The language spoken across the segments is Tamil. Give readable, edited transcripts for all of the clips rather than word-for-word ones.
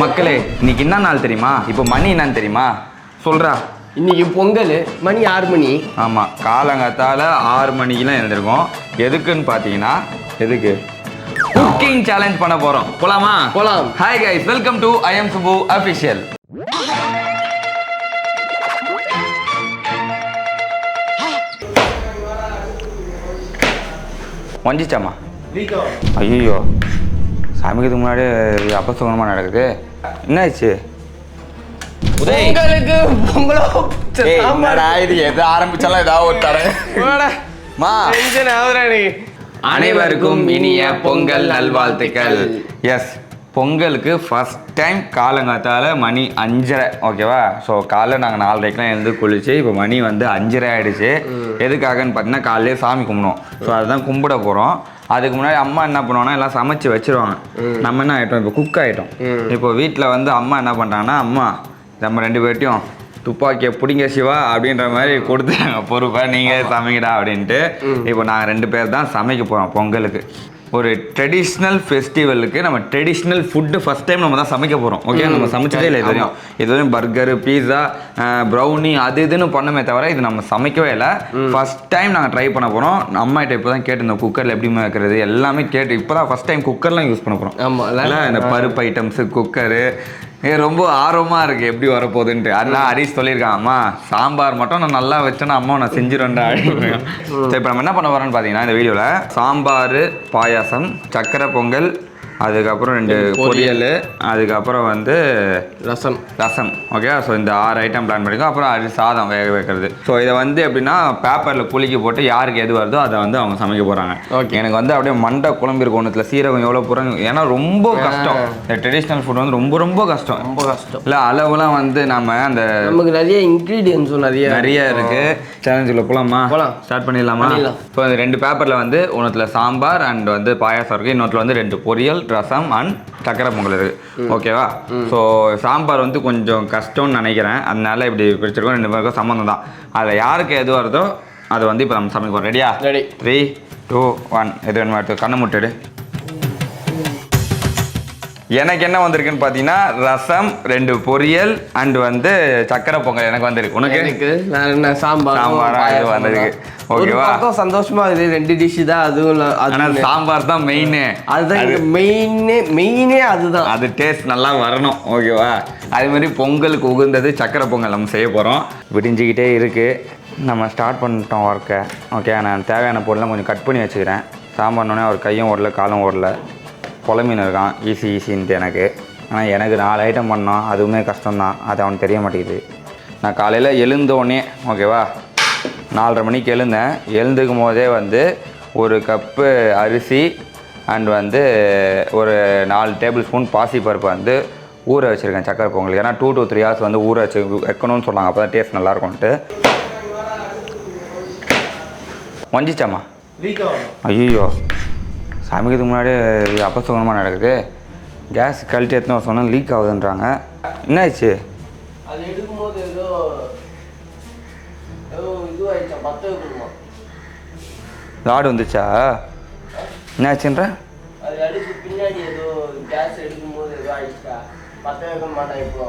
மக்களே இன்னைக்கு என்ன நாள் தெரியுமா? இப்போ மணி என்னன்னு தெரியுமா? சொல்றா. இன்னைக்கு பொங்கல், மணி 6 மணி. ஆமாம், காலங்காத்தால 6 மணிக்கெலாம் எழுந்திருக்கோம். எதுக்குன்னு பார்த்தீங்கன்னா எதுக்கு குக்கிங் சேலஞ்ச் பண்ண போகிறோம். போலாமா? போலாம். Hi guys, welcome to I am Subu official. வந்துச்சாமா? ஐயோ, சமைக்கிறதுக்கு முன்னாடி அபசகுணமாக நடக்குது. என்னாச்சு? பொங்கலுக்கு பொங்கலோ இது எது ஆரம்பிச்சாலும் ஏதாவது ஒரு தரமா. அனைவருக்கும் இனிய பொங்கல் நல்வாழ்த்துக்கள். எஸ், பொங்கலுக்கு ஃபஸ்ட் டைம் காலங்காத்தால மணி 5:30. ஓகேவா? ஸோ காலைல நாங்கள் 4:30க்கெலாம் எழுந்து குளிச்சு இப்போ மணி வந்து 5:30 ஆகிடுச்சு. எதுக்காகன்னு பார்த்தீங்கன்னா காலையிலே சாமி கும்பிடுவோம். ஸோ அதுதான் கும்பிட போகிறோம். அதுக்கு முன்னாடி அம்மா என்ன பண்ணுவாங்கன்னா எல்லாம் சமைச்சு வச்சிருவாங்க. நம்ம என்ன ஆகிட்டோம், இப்போ குக் ஆகிட்டோம். இப்போ வீட்டில் வந்து அம்மா என்ன பண்ணுறாங்கன்னா, அம்மா நம்ம 2 பேர்ட்டையும் துப்பாக்கியை பிடிங்க சிவா அப்படின்ற மாதிரி கொடுத்தாங்க பொறுப்பை, நீங்கள் சமைங்கடா அப்படின்ட்டு. இப்போ நாங்கள் 2 பேர் தான் சமைக்க போகிறோம் பொங்கலுக்கு. ஒரு ட்ரெடிஷ்னல் ஃபெஸ்டிவலுக்கு நம்ம ட்ரெடிஷ்னல் ஃபுட்டு ஃபஸ்ட் டைம் நம்ம தான் சமைக்க போகிறோம். ஓகே, நம்ம சமைச்சதே இல்லை தெரியும். இது வந்து பர்கரு, பீஸா, ப்ரௌனி அது இதுன்னு பண்ணமே தவிர இது நம்ம சமைக்கவே இல்லை. ஃபஸ்ட் டைம் நாங்கள் ட்ரை பண்ண போகிறோம். அம்மாகிட்ட இப்போ தான் கேட்டிருந்தோம் குக்கரில் எப்படி வைக்கிறது எல்லாமே கேட்டு இப்போ தான் ஃபஸ்ட் டைம் குக்கர்லாம் யூஸ் பண்ண போகிறோம். ஆமாம், இல்லை இந்த பருப்பு ஐட்டம்ஸு, குக்கரு ரொம்ப ஆர்வமாக இருக்குது எப்படி வரப்போகுதுன்ட்டு. அதெல்லாம் ஹரிஷ் சொல்லியிருக்கான், அம்மா சாம்பார் மட்டும் நான் நல்லா வச்சேன்னா அம்மா நான் செஞ்சிடுவேன்டா அப்படின்னு. சரி, இப்போ நம்ம என்ன பண்ண போகிறோன்னு பார்த்தீங்கன்னா இந்த வீடியோவில் சாம்பார், பாயாசம், சக்கரை பொங்கல், அதுக்கப்புறம் 2 பொரியல், அதுக்கப்புறம் வந்து ரசம். ஓகே, ஸோ இந்த 6 ஐட்டம் பிளான் பண்ணிக்கோ. அப்புறம் சாதம் வேக வைக்கிறது. ஸோ இதை வந்து எப்படின்னா பேப்பரில் குலுக்கி போட்டு யாருக்கு எது வருதோ அதை வந்து அவங்க சமைக்க போகிறாங்க. ஓகே, எனக்கு வந்து அப்படியே மண்டை குழம்பிருக்கும் ஒன்றுத்தில் சீரகம் எவ்வளோ போகிறாங்க. ஏன்னா ரொம்ப கஷ்டம். இந்த ட்ரெடிஷ்னல் ஃபுட் வந்து ரொம்ப கஷ்டம். இல்லை அளவுலாம் வந்து நம்ம அந்த நமக்கு நிறைய இன்க்ரீடியன்ஸும் நிறைய இருக்குது. சேலஞ்சுக்குள்ள போகலாமா? ஸ்டார்ட் பண்ணிடலாமா? இப்போ 2 பேப்பரில் வந்து ஒன்றுத்தில் சாம்பார் அண்ட் வந்து பாயாசம் இருக்குது, இன்னொருத்தில் வந்து 2 பொரியல், ரசம் அண்ட் சக்கரை பொங்கல் இருக்குது. ஓகேவா? ஸோ சாம்பார் வந்து கொஞ்சம் கஷ்டம்னு நினைக்கிறேன். அதனால இப்படி பிடிச்சிருக்கோம். 2 பேருக்கும் சம்மந்தம் தான். அதில் யாருக்கு எது வருதோ அதை வந்து இப்போ நம்ம சமைப்போம். ரெடியா? ரெடி. 3, 2, 1. எது வேணுமா எடுத்து கண்ணை முட்டுடு. எனக்கு என்ன வந்திருக்குன்னு பார்த்தீங்கன்னா ரசம், 2 பொரியல் அண்ட் வந்து சக்கரை பொங்கல் எனக்கு வந்திருக்கு. உனக்கு? சாம்பார் வந்திருக்கு. ஓகேவா? சந்தோஷமா இருக்குது. 2 டிஷ் தான். அதுவும் சாம்பார் தான் மெயினு. அதுதான் மெயினே அதுதான். அது டேஸ்ட் நல்லா வரணும். ஓகேவா? அதே மாதிரி பொங்கலுக்கு உகந்தது சக்கரை பொங்கல் நம்ம செய்ய போகிறோம். விடிஞ்சிக்கிட்டே இருக்குது. நம்ம ஸ்டார்ட் பண்ணிட்டோம் ஒர்க்கை. ஓகே, நான் தேவையான பொருள்லாம் கொஞ்சம் கட் பண்ணி வச்சுக்கிறேன். சாம்பார்னோடனே அவர் கையும் ஓடல காலும் ஓடல. குழம்பீன் இருக்கான் ஈஸின்ட்டு எனக்கு. ஆனால் எனக்கு 4 ஐட்டம் பண்ணோம், அதுவுமே கஷ்டம்தான். அது அவனுக்கு தெரிய மாட்டேங்குது. நான் காலையில் எழுந்தோடனே ஓகேவா 4:30 மணிக்கு எழுந்தேன். எழுந்துக்கும் போதே வந்து 1 கப்பு அரிசி அண்ட் வந்து ஒரு 4 டேபிள் ஸ்பூன் பாசிப்பருப்பு வந்து ஊற வச்சுருக்கேன் சக்கரை பொங்கல். ஏன்னா 2 to 3 hours வந்து ஊற வைக்கணும்னு சொன்னாங்க, அப்போ தான் டேஸ்ட் நல்லாயிருக்கும்ன்ட்டு. வந்துச்சாமா? ஐயோ, சமைக்கிறதுக்கு முன்னாடி அபசகுணமாக நடக்குது. கேஸ் கழட்டி எடுத்துன்னு சொன்னால் லீக் ஆகுதுன்றாங்க. என்னாச்சு? அது எடுக்கும்போது ஏதோ இதுவாயிடுச்சா, ராடு வந்துச்சா? என்னாச்சுன்ற? அது அடிச்சு பின்னாடி ஏதோ கேஸ் எடுக்கும்போது ஏதோ ஆயிடுச்சா, பற்ற வைக்க மாட்டேன். இப்போ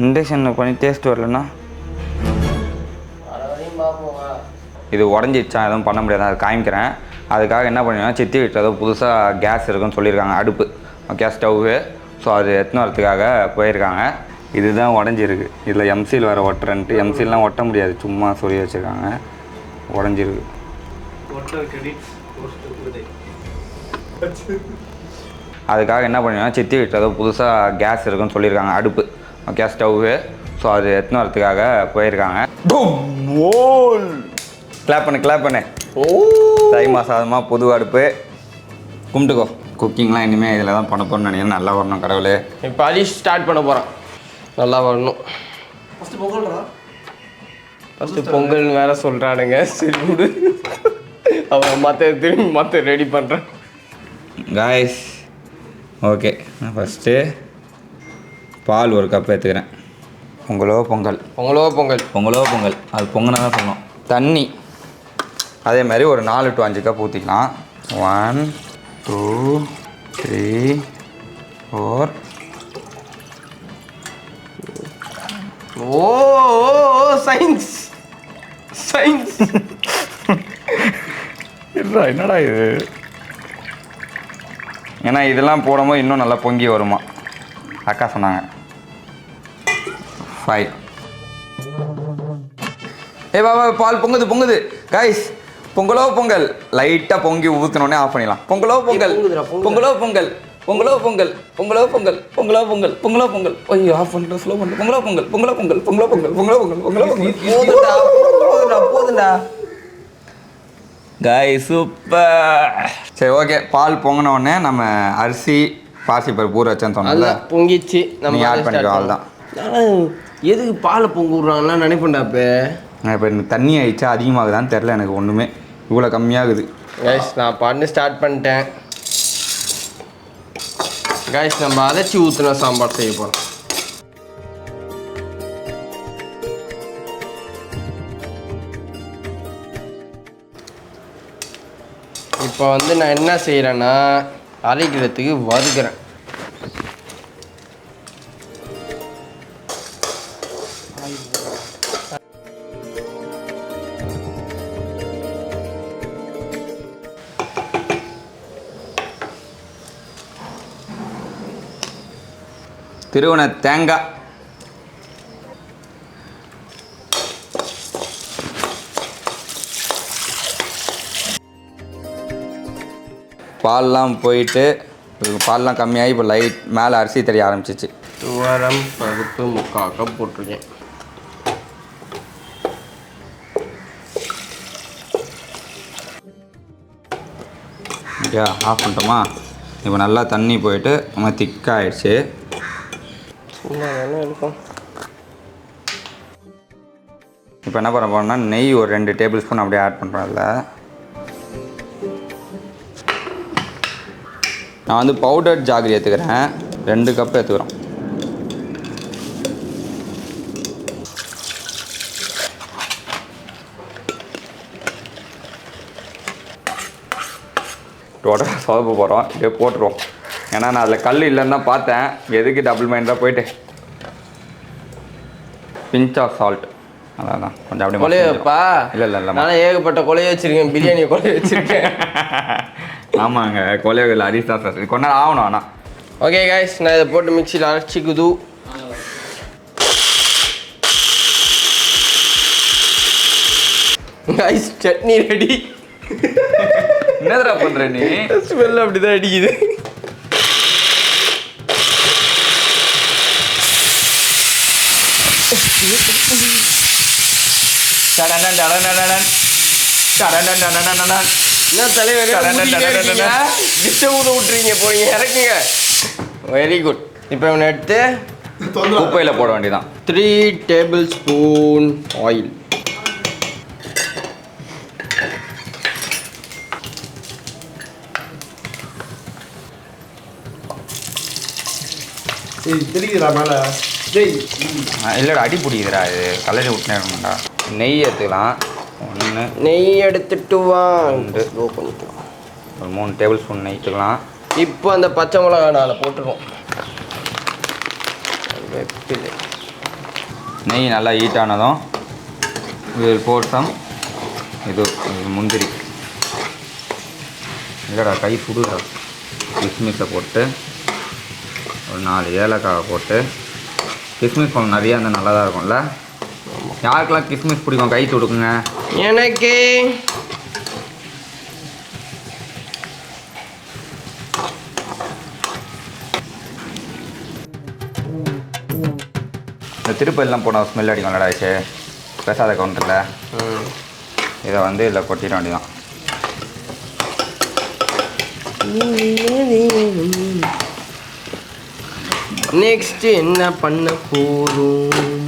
இண்டக்ஷனில் பண்ணி டேஸ்ட் வரலன்னா வரையும் பார்ப்போம். இது உடஞ்சிடுச்சா, எதுவும் பண்ண முடியாது. அது காமிக்கிறேன். அதுக்காக என்ன பண்ணுவேன்னா சித்தி வீட்டில் ஏதோ புதுசாக கேஸ் இருக்குன்னு சொல்லியிருக்காங்க, அடுப்பு, ஓகே, ஸ்டவ்வு. ஸோ அது எடுத்துன்னு வரத்துக்காக போயிருக்காங்க. இதுதான் உடஞ்சிருக்கு. இதில் எம்சில் வேறு ஒட்டுறன்ட்டு. எம்சில்லாம் ஒட்ட முடியாது, சும்மா சொல்லி வச்சுருக்காங்க. உடஞ்சிருக்கு. அதுக்காக என்ன பண்ணுவேன்னா சித்தி வீட்டில் ஏதோ புதுசாக கேஸ் இருக்குன்னு சொல்லியிருக்காங்க, அடுப்பு, ஓகே, ஸ்டவ்வு. ஸோ அது எடுத்துன்னு வரத்துக்காக போயிருக்காங்க. கிளாப் பண்ணு. தை மாதமாக புது அடுப்பு. கும்பிட்டுக்கோ. குக்கிங்லாம் இனிமேல் இதில் தான் பண்ண போகிறோன்னு நினைக்கிறேன். நல்லா வரணும் கடவுளே. இப்போ ஹரிஷ் ஸ்டார்ட் பண்ண போகிறான். நல்லா வரணும். ஃபஸ்ட்டு பொங்கல்னு வேறு சொல்கிறானுங்க. சரி விடு, அவன் மற்ற ரெடி பண்ணுறேன். காய்ஸ், ஓகே, நான் ஃபஸ்ட்டு பால் 1 கப் எடுத்துக்கிறேன். பொங்கலோ பொங்கல். அது பொங்கனா தான் சொல்லணும். தண்ணி அதே மாதிரி ஒரு 4 to 5 கப் ஊற்றிக்கலாம். 1, 2, 3, 4, ஓ சயின்ஸ் சயின்ஸ். என்னடா இது? ஏன்னா இதெல்லாம் போடும்போது இன்னும் நல்லா பொங்கி வருமா அக்கா சொன்னாங்க. 5. பாபா பால் பொங்குது கைஸ். பொங்கல் லைட்டாக பொங்கி ஊற்றினோடனே ஆஃப் பண்ணிடலாம். பொங்கலோ பொங்கல். ஐயோ ஆஃப் பண்ணிட்டு ஸ்லோ பண்ணிட்டு போதுண்டா. காய் சூப்பர். சரி ஓகே, பால் பொங்கின உடனே நம்ம அரிசி பாசிப்பருப்பு ஊற வச்சேன்னு சொன்னோம்ல, பொங்கிச்சு. நம்ம ஆட் பண்ணிக்கோ. அவ்வளோதான். எதுக்கு பாலை பொங்க விட்றாங்கன்னா நினைப்பேன்டா. இப்போ தண்ணி ஆயிடுச்சா அதிகமாகுதான்னு தெரில எனக்கு. ஒன்றுமே இவ்வளோ கம்மியாகுது. கைஸ் நான் பாட்டு ஸ்டார்ட் பண்ணிட்டேன். கைஸ் நம்ம அரைச்சி ஊற்றின சாம்பார் செய்ய போகிறோம். இப்போ வந்து நான் என்ன செய்கிறேன்னா அரைக்கிறதுக்கு வறுக்கிறேன். திருவண்ண தேங்காய், பால்லாம் போயிட்டு பால்லாம் கம்மியாகி இப்போ லைட் மேலே அரிசி தெரிய ஆரம்பிச்சிச்சு. துவரம் பருப்பு 3/4 கப் போட்டிருக்கேன். ஓகே ஆஃப் பண்ணிட்டோமா? இப்போ நல்லா தண்ணி போயிட்டு நம்ம திக்காகிடுச்சு. இருக்கும். இப்போ என்ன பண்ண போகிறோம்னா நெய் ஒரு 2 டேபிள் ஸ்பூன் அப்படியே ஆட் பண்ணுறோம். அதில் நான் வந்து பவுடர் ஜாகரி எடுத்துக்கிறேன். 2 கப் எடுத்துக்கிறோம். டோட்டலாக சொதப்ப போகிறோம். இதே போட்டுருவோம். ஏன்னா நான் அதில் கல் இல்லைன்னு தான் பார்த்தேன். எதுக்கு டபுள் மைண்டாக போயிட்டு பிஞ்ச் ஆஃப் சால்ட். அதான் கொஞ்சம் அப்படியே கொலையப்பா. இல்லை நான் ஏகப்பட்ட கொலையை வச்சுருக்கேன். பிரியாணி கொலையை வச்சுருக்கேன். ஆமாங்க, கொலையில் அரிசி தான் சார். கொஞ்ச நேரம் ஆகணும். ஆனால் ஓகே கைஸ், நான் இதை போட்டு மிக்சியில் அரைச்சிக்குது. Guys chutney ready. என்னடா பண்ணுற நீ? ஸ்மெல் அப்படி தான் அடிக்குது. என்ன தலைவர் விட்டுறீங்க, போறீங்க, இறக்குங்க. Very good. இப்போ இவனை எடுத்து குப்பையில் போட வேண்டியதான். 3 டேபிள் ஸ்பூன் ஆயில். இல்லைடா அடி பிடிக்குதுடா. இது கலரி விட்டுனேடா. நெய் எடுத்துக்கலாம். 1 நெய் எடுத்துட்டு வா. 2 ஒரு 3 டேபிள் ஸ்பூன் நெய் எடுத்துக்கலாம். இப்போ அந்த பச்சை மிளகா நாளை போட்டுருவோம். நெய் நல்லா ஹீட் ஆனதும் இது போட்டோம். இது முந்திரி இல்லைடா, கை சுடுடா. கிஸ்மிஸை போட்டு ஒரு 4 ஏலக்காவை போட்டு, கிஸ்மிஸ் கொஞ்சம் நிறையா இருந்தால் நல்லா தான் இருக்கும்ல. யாருக்கெல்லாம் கிஸ்மிஸ் பிடிக்கும் கை சுடுக்குங்க. எனக்கு இந்த திருப்பெல்லாம் போனால் ஸ்மெல் அடிக்கும்லடா. ஆச்சு பெசாத கவுண்டரில் இதை வந்து இதில் கொட்டிட வேண்டியதான். நெக்ஸ்ட் என்ன பண்ண போறோம்?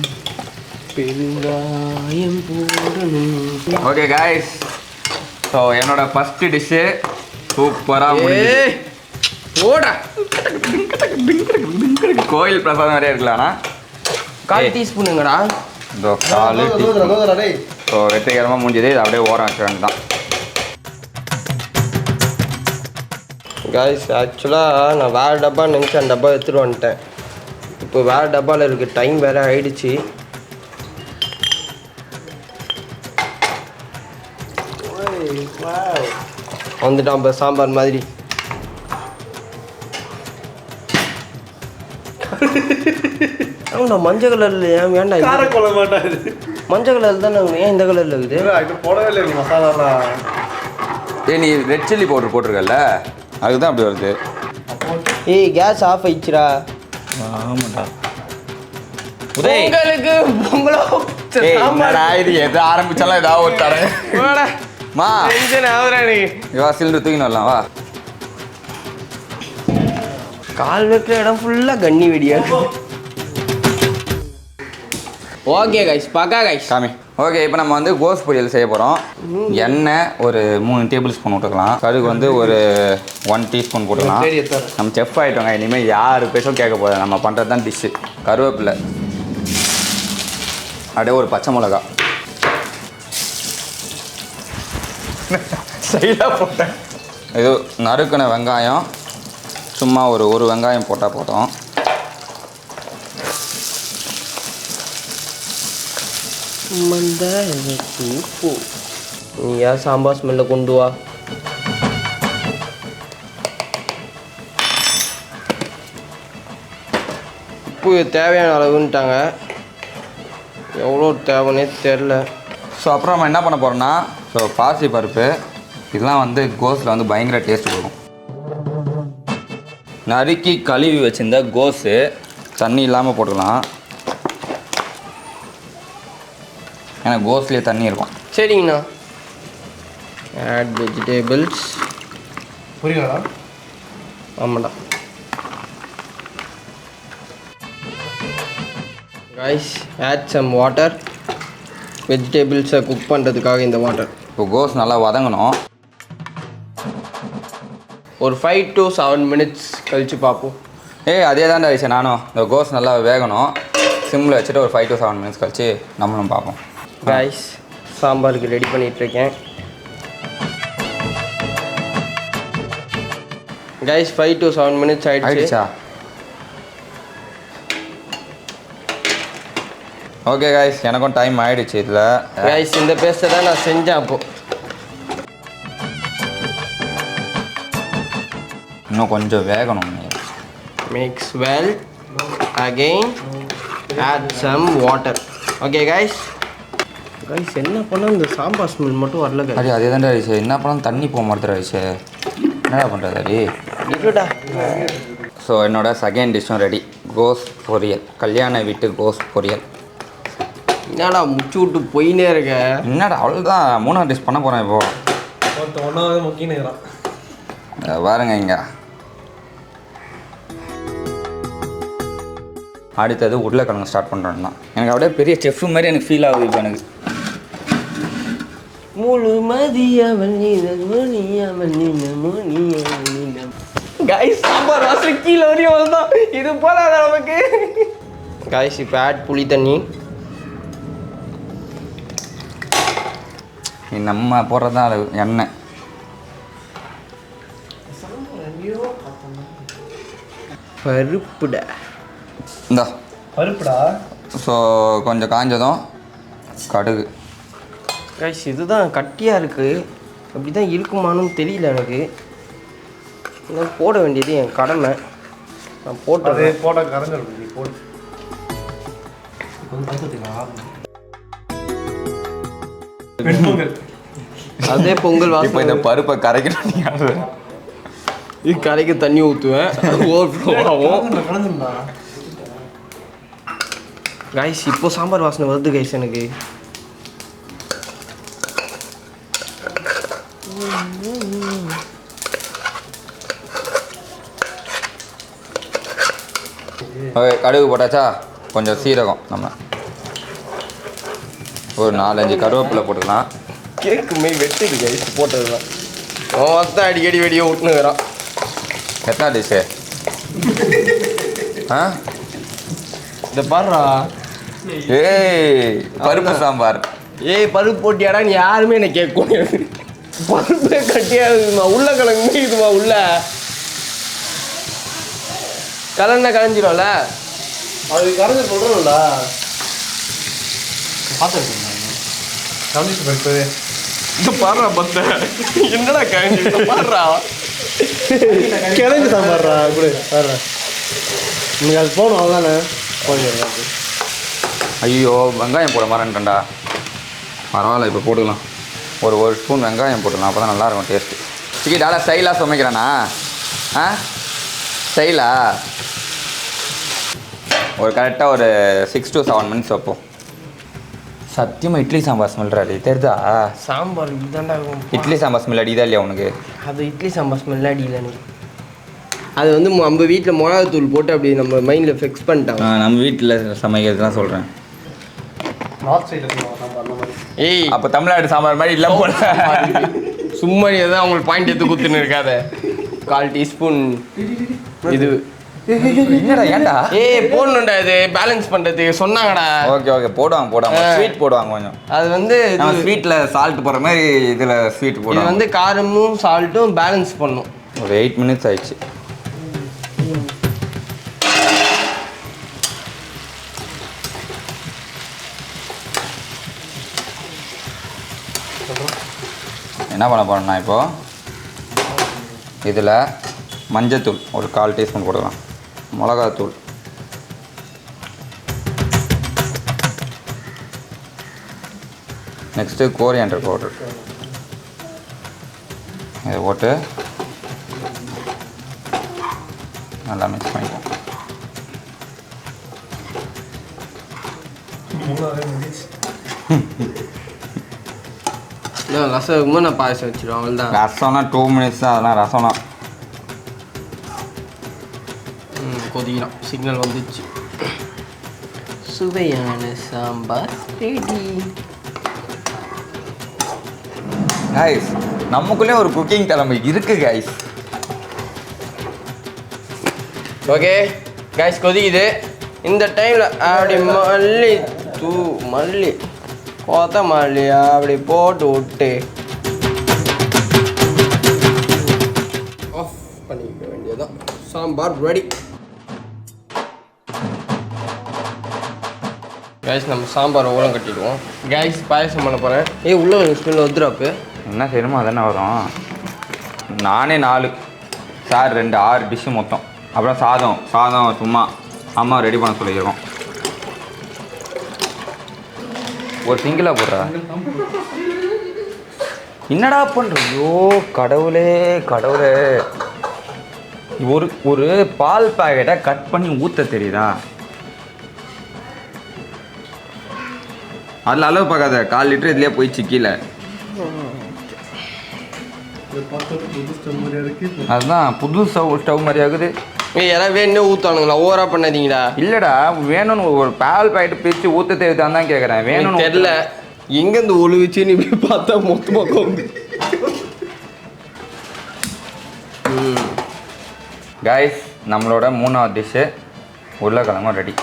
பெருங்காயம் போடணும். ஓகே காய்ஸ், ஸோ என்னோட ஃபஸ்ட்டு டிஷ்ஷு சூப்பராக போடா. கோயில் பிரசாதம் நிறைய இருக்கலாம்ண்ணா. 1/4 டீஸ்பூனுங்கடா. இதோ 4 டீஸ்பூன். ஸோ வெற்றிகரமாக முடிஞ்சது. இது அப்படியே ஓரம் வச்ச வேண்டியதான். காய்ஸ் ஆக்சுவலாக நான் வேறு டப்பா நினச்சி அந்த டப்பா எடுத்துகிட்டு வந்துட்டேன். இப்போ வேறு டப்பாவில் இருக்குது. டைம் வேறு ஆகிடுச்சு. வந்துட்டான் இப்போ சாம்பார் மாதிரி. ஆமாம் மஞ்சள் கலரில் ஏன் வேண்டாம் கார கொள்ள மாட்டாது. மஞ்சள் கலர் தானே ஏன் இந்த கலரில் இருக்குது? இது போடவே இல்லை நீ மசாலாலாம். நீ ரெட் சில்லி பவுடர் போட்டிருக்கல அதுதான் அப்படி வருது. ஏய் கேஸ் ஆஃப் ஆயிடுச்சுடா. ஆமாண்டா. உங்களுக்கு பொங்கலோ இது எது ஆரம்பிச்சாலும் ஏதாவது ஒரு தரேன். மா சிலிண்டர் தூக்கின்னு வரலாம் வா. கால் வைக்கிற இடம் ஃபுல்லாக கண்ணி வெடியா. ஓகே கைஸ் பக்கா கைஸ் சாமி. ஓகே இப்போ நம்ம வந்து கோஸ் பொரியல் செய்ய போகிறோம். எண்ணெய் ஒரு 3 டேபிள் ஸ்பூன் விட்டுக்கலாம். கடுகு வந்து ஒரு 1 டீஸ்பூன் போட்டுக்கலாம். நம்ம செஃப் ஆகிட்டோங்க, இனிமேல் யார் பேசும் கேட்க போதும். நம்ம பண்ணுறது தான் டிஷ்ஷு. கருவேப்பிலை, அப்படியே ஒரு பச்சை மிளகா சைடாக போட்டேன். இது நறுக்கின வெங்காயம், சும்மா ஒரு வெங்காயம் போட்டால் போதும். நீ ஏன் சாம்பார் ஸ்மெல்ல கொண்டு வா. உப்பு தேவையான அளவுன்ட்டாங்க, எவ்வளோ தேவைன்னே தெரில. ஸோ அப்புறம் நம்ம என்ன பண்ண போகிறோம்னா, ஸோ பாசி பருப்பு இதெல்லாம் வந்து கோஸில் வந்து பயங்கர டேஸ்ட் கொடுக்கும். நறுக்கி கழுவி வச்சுருந்த கோஸு தண்ணி இல்லாமல் போட்டுக்கலாம். ஏன்னா கோஸ்லேயே தண்ணி இருக்கும். சரிங்கண்ணா. Add vegetables. புரியுங்களா? ஆமாண்டா. Guys add some water. வெஜிடபிள்ஸை குக் பண்ணுறதுக்காக இந்த வாட்டர். இப்போ கோஸ் நல்லா வதங்கணும். ஒரு 5 to 7 minutes கழித்து பார்ப்போம். அதே தான் விஷயம். நானும் இந்த கோஸ் நல்லா வேகணும். சிம்மில் வச்சுட்டு ஒரு 5 to 7 minutes கழிச்சு நம்மளும் பார்ப்போம். கைஸ் சாம்பாருக்கு ரெடி பண்ணிகிட்ருக்கேன். கைஸ் 5 to 7 minutes ஆயிடுச்சா? ஓகே கைஸ், எனக்கும் டைம் ஆயிடுச்சு. இதில் கைஸ் இந்த பேஸ்ட்டை தான் நான் செஞ்சேன். அப்போது இன்னும் கொஞ்சம் வேகணும். Mix well again add some water. Okay guys என்ன பண்ணால் இந்த சாம்பார் ஸ்மெல் மட்டும் வரல. அடி அதே தான் ஆயிடுச்சு. என்ன பண்ணாலும் தண்ணி போக மாட்டேற ஆயிடுச்சு. என்னடா பண்ணுறது அடி? இருக்குடா. ஸோ என்னோட செகண்ட் டிஷ்ஷும் ரெடி. கோஸ் பொரியல், கல்யாண வீட்டு கோஸ் பொரியல். என்னடா முச்சு விட்டு போயினே இருக்க? என்னடா அவ்வளோதான். 3ஆவது டிஷ் பண்ண போகிறேன் இப்போது. ஒன்றாவது முக்கியம் பாருங்க இங்கே. அடுத்தது உருளைக்கிழங்கு ஸ்டார்ட் பண்ணுறோன்னா எனக்கு அப்படியே பெரிய செஃப் மாதிரி எனக்கு ஃபீல் ஆகுது இப்போ எனக்கு. கைஸ் சாம்பார் வாசல் கீழே வரையும் வருதான். இது போதாத நமக்கு. கைஸ் இப்போ ஆட் புளி தண்ணி. நம்ம போடுறது தான் அது எண்ணெய். பருப்புடா. இந்தா பருப்புடா. ஸோ கொஞ்சம் காஞ்சதும் கடுகு. கைஸ் இதுதான் கட்டியாக இருக்குது. அப்படி தான் இருக்குமானும் தெரியல எனக்கு. இதான் போட வேண்டியது என் கடமை. நான் போட்டது போட கரைஞ்சிடும். நீ போடு. அதே பொங்கல் இப்போ இந்த பருப்பை கரைக்கணும். இது கரைக்கு தண்ணி ஊற்றுவேன். ஓவர்ஃப்ளோ ஆகும். கைஸ் இப்போ சாம்பார் வாசனை வருது கைஸ் எனக்கு. ஓகே கடுகு போட்டாச்சா? கொஞ்சம் சீரகம், நம்ம ஒரு 4-5 கருவேப்பிலை போட்டுக்கலாம். கேக்குமே வெட்டுது கைஸ் போட்டது தான். அவன் தான் அடிக்கடி வெடியை விட்டுனுக்கிறான். எத்தனை டிஷ்ஷு? இந்த பாருடா. ஏய் பருப்பு சாம்பார். ஏய் பருப்பு போட்டியாடான்னு யாருமே என்னை கேட்க முடியாது. பருப்பே கட்டியாதுமா. உருளைக்கிழங்கு இதுமா உள்ள கலன்னா கலைஞ்சிடும்ல. அது கரைஞ்சி சொல்கிறோம்ல. பார்த்துருக்கேன் கலைஞ்சிட்டு போயிட்டு இந்த பாடுறா பத்த என்னடா கிழங்கு பாடுறா கிழங்கு சாம்பார்ரா கூட பாடுறா நீங்கள் அது போகணும் அவ்வளோதானே போய் ஐயோ வெங்காயம் போட மாறேன்டா. பரவாயில்ல, இப்போ போட்டுக்கலாம். ஒரு ஸ்பூன் வெங்காயம் போட்டுக்கலாம், அப்போ தான் நல்லாயிருக்கும் டேஸ்ட்டு. சிக்கி டாடா ஸ்டைலாக சமைக்கிறேண்ணா. ஆ ஸ்டைலா ஒரு கரெக்டாக ஒரு 6 to 7 minutes வைப்போம். சத்தியமாக இட்லி சாம்பார் ஸ்மெல் அடி தெரியுதா? சாம்பார் இதுதான்டா இட்லி சாம்பார் ஸ்மெல் அடிதா இல்லையா உனக்கு? அது இட்லி சாம்பார் ஸ்மெல் அடியில் எனக்கு. அது வந்து நம்ம வீட்டில் மிளகாத்தூள் போட்டு அப்படி நம்ம மைண்டில் ஃபிக்ஸ் பண்ணிட்டாங்க. நம்ம வீட்டில் சமைக்கிறதுலாம் சொல்கிறேன். நார்த் சைடில் சாம்பார் அந்த மாதிரி. ஏய் அப்போ தமிழ்நாடு சாம்பார் மாதிரி இல்லை போல. சும்மா தான் அவங்களுக்கு பாயிண்ட் எடுத்து குத்துன்னு இருக்காத. 1/4 டீஸ்பூன் இது என்னடா ஏன்டா? ஏய் போடணும்டா, இது பேலன்ஸ் பண்ணுறதுக்கு சொன்னாங்கடா. ஓகே போடுவாங்க ஸ்வீட் போடுவாங்க கொஞ்சம். அது வந்து நம்ம ஸ்வீட்டில் சால்ட் போடுற மாதிரி இதில் ஸ்வீட் இது போடுவாங்க. வந்து காரமும் சால்ட்டும் பேலன்ஸ் பண்ணும். ஒரு 8 minutes ஆயிடுச்சு. என்ன பண்ண போறேன்னா இப்போ இதில் மஞ்சத்தூள் ஒரு 1/4 டீஸ்பூன் போடலாம், மிளகாத்தூள், நெக்ஸ்ட்டு கோரியண்டர் பவுடர் இதை போட்டு நல்லா மிக்ஸ் பண்ணிப்போம். ரசம் வைக்கும்போது நான் பாயசம் வச்சிருவேன், அவள்தான். ரசம்லாம் 2 minutes தான், அதெல்லாம் ரசம்லாம். கொதிக்கலாம், சிக்னல் வந்துச்சு. சுவையான சாம்பார் ரெடி. கைஸ் நமக்குள்ளே ஒரு குக்கிங் தலைமை இருக்கு கைஸ். ஓகே கைஸ் கொதிக்குது. இந்த டைமில் அப்படி மல்லி கொத்தமல்லி அப்படி போட்டு விட்டு ஆஃப் பண்ணிக்க வேண்டியதான். சாம்பார் ரெடி. கைஸ் நம்ம சாம்பார் ஓரம் கட்டிடுவோம். கைஸ் பாயசம் பண்ண போகிறேன். உள்ள ஒரு ஸ்மெல் வந்துடுறாப்பு. என்ன செய்யணுமோ அதானே வரும். நானே 4 சார் 2 6 டிஷ்ஷு மொத்தம். அப்புறம் சாதம் சும்மா அம்மா ரெடி பண்ண சொல்லியிருக்கோம். ஒரு சிங்கிளாக போடுறா. என்னடா பண்ணுற? ஐயோ கடவுளே ஒரு பால் பாக்கெட்டை கட் பண்ணி ஊற்ற தெரியுதா? அதில் அளவு பார்க்காத, 1/4 லிட்டர் இதுலேயே போயிடுச்சு கீழே. அதுதான் புது ஸ்டவ் மாதிரி ஆகுது. யாராவது வேணும் ஊற்றானுங்களா? ஓவராக பண்ணாதீங்கடா. இல்லைடா, வேணும்னு ஒரு பால் பாக்கெட் பிரித்து ஊற்ற தெரியுதான்னு தான் கேட்குறேன். வேணும்னு தெரியல, எங்கேருந்து ஒழுகுச்சு நீ போய் பார்த்தா மொத்தமாக வந்து. கைஸ் நம்மளோட 3வது டிஷ்ஷு உருளைக்கிழங்கும் ரெடி.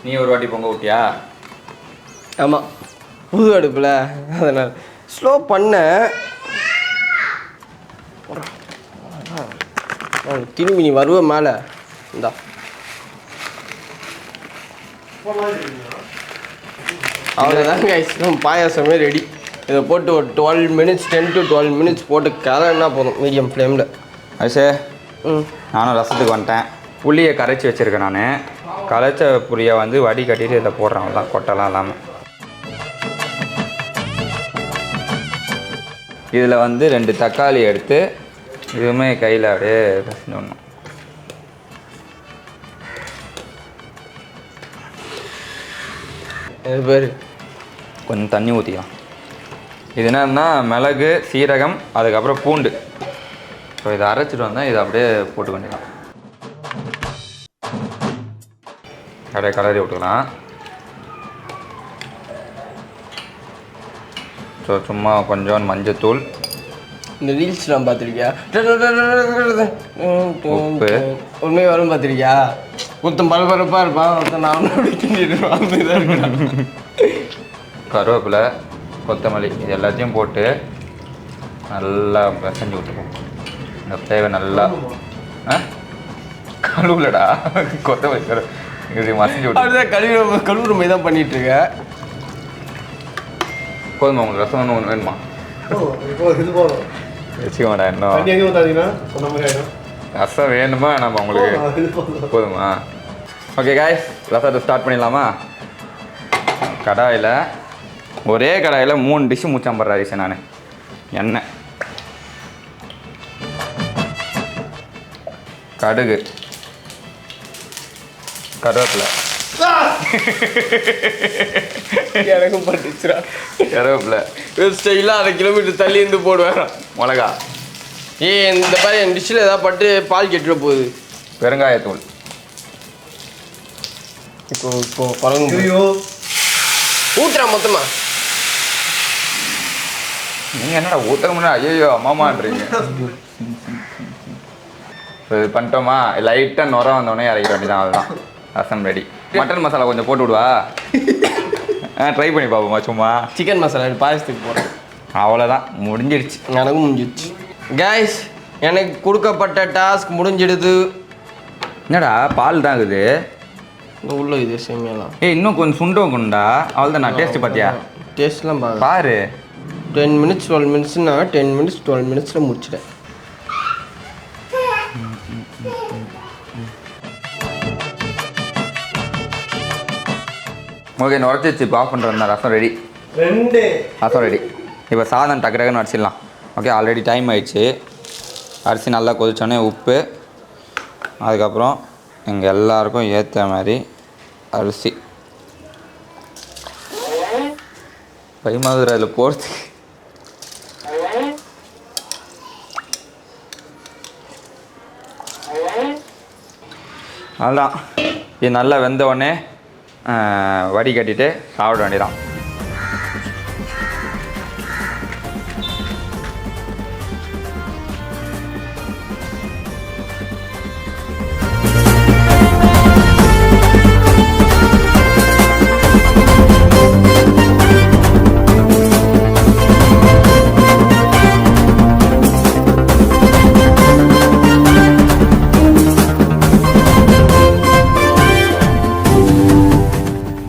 நீ ஒரு வாட்டி பொங்க விட்டியா? ஆமாம், புது அடுப்பில், அதனால் ஸ்லோ பண்ண. திரும்பி நீ வருவ மேலே இந்தா. அவ்வளோதான் கைஸ், பாயாசமே ரெடி. இதை போட்டு ஒரு 12 minutes 10 to 12 minutes போட்டு கலன்னா போதும் மீடியம் ஃப்ளேமில். ஐசே நானும் ரசத்துக்கு வந்துட்டேன். புளியை கரைச்சி வச்சுருக்கேன். நான் கரைச்ச புளியை வந்து வடி கட்டிட்டு இதை போடுறேன், அவ்வளோதான், கொட்டலாம் இல்லாமல். இதில் வந்து 2 தக்காளி எடுத்து இதுவுமே கையில் அப்படியே பிசைஞ்சிடணும். இது பேர் கொஞ்சம் தண்ணி ஊற்றிக்கலாம். இது என்னன்னா மிளகு, சீரகம், அதுக்கப்புறம் பூண்டு. ஸோ இதை அரைச்சிட்டு வந்தால் இதை அப்படியே போட்டு வேண்டியலாம். அப்படியே கலரி விட்டுக்கலாம். ஸோ சும்மா கொஞ்சம் மஞ்சத்தூள், இந்த ரீல்ஸ்லாம் பார்த்துருக்கியா? உப்பு. உண்மையாக வரும் பார்த்துருக்கியா? ஒருத்தன் பரபரப்பாக இருப்பான், ஒருத்தன் நானும் அப்படி திண்டிடுவான். கருவேப்பிலை, கொத்தமல்லி இது எல்லாத்தையும் போட்டு நல்லா பிசைஞ்சு விட்டுருவோம். இந்த ஃப்ளேவர் நல்லா கழுவுலடா கொத்தமல்லி இது மசிஞ்சு விட்டு அப்படிதான் கழுவுற மாதிரி தான் பண்ணிட்டு இருக்க. போதுமா உங்களுக்கு ரசம் ஒன்று வேணுமா இப்போ இது போதும். வச்சுக்கோடா இன்னும் தண்ணி எங்கே ஊற்றாதீங்கன்னா சொன்ன மாதிரி ஆகிடும். ரசம் வேணுமா நம்ம உங்களுக்கு இது போதும். போதுமா? ஓகே காய்ஸ், ரசத்தை ஸ்டார்ட் பண்ணிடலாமா? கடாயில் ஒரே கடாயில் 3 டிஷ்ஷு மூச்சாம்படுற அரிசி நான் எண்ணெய், கடுகு, கருவேப்பிலை, எனக்கும் பட்டுச்சுடா. கருவேப்பிலை, ஸ்டைலாக 1/2 கிலோமீட்டர் தள்ளி இருந்து போடுவேன். மிளகா, இந்த மாதிரி என் டிஷ்ஷில் ஏதாவது பட்டு பால் கெட்டுற போகுது. பெருங்காயத்தூள், இப்போ குழம்பு ஐயோ ஊத்துறா மொத்தமா. நீங்கள் என்னடா ஊற்றுறமுன்னா ஐயோ அம்மாமான்றீங்க. இது பண்ணிட்டோமா? லைட்டாக நுர வந்தோடனே இறக்க வேண்டியதான், அதுதான் ரசம் ரெடி. மட்டன் மசாலா கொஞ்சம் போட்டு விடுவா? ட்ரை பண்ணி பார்ப்போமா சும்மா? சிக்கன் மசாலா பாயசத்துக்கு போகிறேன். அவ்வளோதான், முடிஞ்சிடுச்சு. எனக்கும் முடிஞ்சிடுச்சு. கைஸ், எனக்கு கொடுக்கப்பட்ட டாஸ்க் முடிஞ்சிடுது. என்னடா பால் தான் இருக்குது? உள்ள இது சேமியாலாம். ஏய் இன்னும் கொஞ்சம் சுண்டு வைக்கணும்டா. அவ்வளோதான், நான் டேஸ்ட்டு பார்த்தியா? டேஸ்ட்லாம் பாரு. 10 minutes 12 minutesனா 10 minutes 12 minutesல முடிச்சிட்டேன். ஓகே, நுரைச்சிச்சு. இப்போ ஆஃப் பண்ணுறேன். ரசம் ரெடி. 2 ரசம் ரெடி. இப்போ சாதம் டக்கு டக்குன்னு அடிச்சிடலாம். ஓகே, ஆல்ரெடி டைம் ஆயிடுச்சு. அரிசி நல்லா கொதிச்சோடனே உப்பு, அதுக்கப்புறம் எங்கள் எல்லாருக்கும் ஏற்ற மாதிரி அரிசி பைமாதுரை அதில் போடுறது. அதுதான், இது நல்லா வெந்த உடனே வடி கட்டிட்டு சாப்பிட வேண்டியதான்.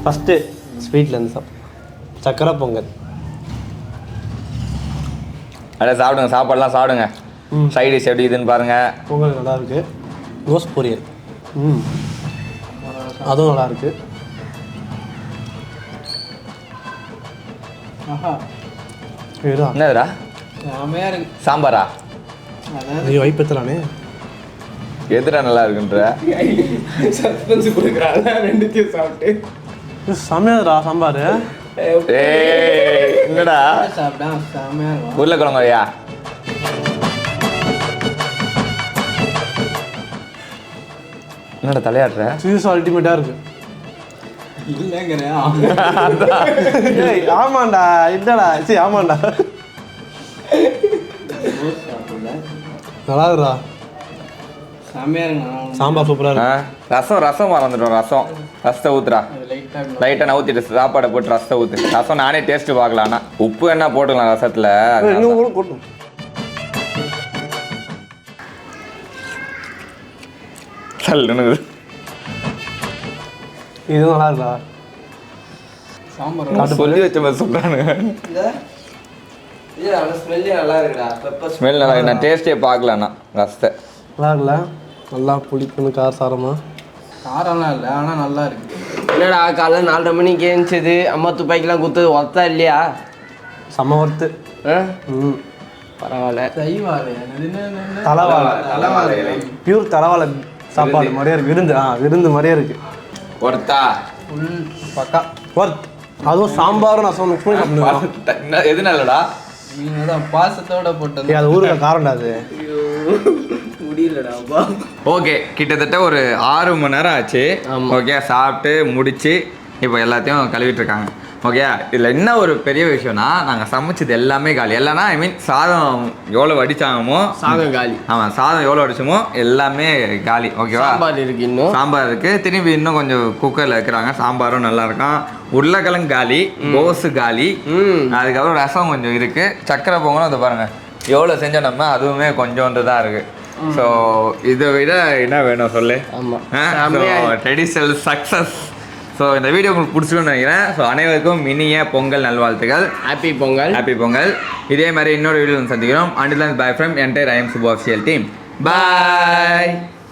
ஃபஸ்ட்டு ஸ்வீட்லேருந்து சக்கரை பொங்கல். அட சாப்பிடுங்க, சாப்பாடுலாம் சாப்பிடுங்க. சைட் டிஷ் எப்படி இதுன்னு பாருங்கள். பொங்கல் நல்லா இருக்கு. கோஸ் பொரியல் அதுவும் நல்லா இருக்கு. இதுதான் என்னதுடா? சாம்பாரா? ஐயோ வைப்பத்தலானே. எதுடா நல்லா இருக்குன்ற? சஸ்பென்ஸ் கொடுக்குறாங்க ரெண்டுத்தையும் சாப்பிட்டு. இது செமையாதுடா சாம்பார். ஏய் என்னடா? சாப்பிட்டா செமையா இருக்கும். உருளைக்கிழங்கு ஐயா. என்னடா தலையாடுற? சீஸ் அல்டிமேட்டாக இருக்கு. இல்லைங்கிறேன். ஏய் ஆமாண்டா, இல்லடா சரி ஆமாண்டா. நல்லா இருக்குடா செமையா இருக்கும். சாம்பார் சூப்பராக இருக்கு. ரசம் மறந்துட்டோம். ரசத்தை ஊத்துறா. லைட்டாக நவுத்திட்டு சாப்பாடை போட்டு ரசத்தை ஊற்று. ரசம் நானே டேஸ்ட்டு பார்க்கலாம். ஆனால் உப்பு என்ன போட்டுக்கலாம் ரசத்தில். இன்னும் கூட போட்டோம். இது நல்லா இருக்குடா சாம்பார் சொல்லி வச்ச மாதிரி சொல்கிறானுங்க. ஸ்மெல்லே நல்லா இருக்குடா. பெப்பர் ஸ்மெல் நல்லா இருக்கு. நான் டேஸ்ட்டே பார்க்கலண்ணா ரசத்தை. நல்லா இருக்குல்ல? நல்லா புளிப்புன்னு காரசாரமா. காரம்லாம் இல்லை, ஆனால் நல்லா இருக்கு. என்னடா காலைல 4:30 மணிக்கு ஏஞ்சிது, அம்மா துப்பாக்கிலாம் குத்துது, ஒத்தா இல்லையா? செம்ம ஒர்த்து. பரவாயில்ல. தலைவாழை பியூர் தலைவாழை சாப்பாடு மாதிரியே இருக்கு. விருந்து மாதிரியே இருக்கு. ஒருத்தா பக்கா ஒர்த். அதுவும் சாம்பாரும் ரசம் மிக்ஸ் பண்ணி சாப்பிடுங்க. எது நல்லடா? நீங்க தான் பாசத்தோட போட்டது. அது ஊருல காரம்டா அது. முடியலடாப்பா. ஓகே, கிட்டத்தட்ட ஒரு 6 மணி நேரம் ஆச்சு. ஓகே, சாப்பிட்டு முடிச்சு இப்போ எல்லாத்தையும் கழுவிட்டு இருக்காங்க. ஓகே, இதில் என்ன ஒரு பெரிய விஷயம்னா, நாங்கள் சமைச்சது எல்லாமே காலி. இல்லைனா ஐ மீன் சாதம் எவ்வளோ வடிச்சாங்கமோ சாதம் காலி. ஆமாம், சாதம் எவ்வளோ வடிச்சோமோ எல்லாமே காலி. ஓகேவா? சாம்பார் இருக்கு, இன்னும் சாம்பார் இருக்குது. திரும்பி இன்னும் கொஞ்சம் குக்கரில் வைக்கிறாங்க. சாம்பாரும் நல்லா இருக்கும். உருளைக்கிழங்கு காலி, கோஸு காலி, அதுக்கப்புறம் ரசம் கொஞ்சம் இருக்குது. சக்கரை பொங்கலும் அதை பாருங்கள் எவ்வளோ செஞ்சோம் நம்ம, அதுவுமே கொஞ்சோண்டு தான் இருக்குது. ஸோ இதை விட என்ன வேணும் சொல்லு. ஆமாம் ட்ரெடிஷ்னல் சக்ஸஸ். ஸோ இந்த வீடியோ உங்களுக்கு பிடிச்சிருக்குன்னு நினைக்கிறேன். ஸோ அனைவருக்கும் இனிய பொங்கல் நல்வாழ்த்துக்கள். ஹாப்பி பொங்கல். ஹாப்பி பொங்கல். இதே மாதிரி இன்னொரு வீடியோ சந்திக்கிறோம். Until bye from entire I am சுபாஷியல் டீம். பாய்.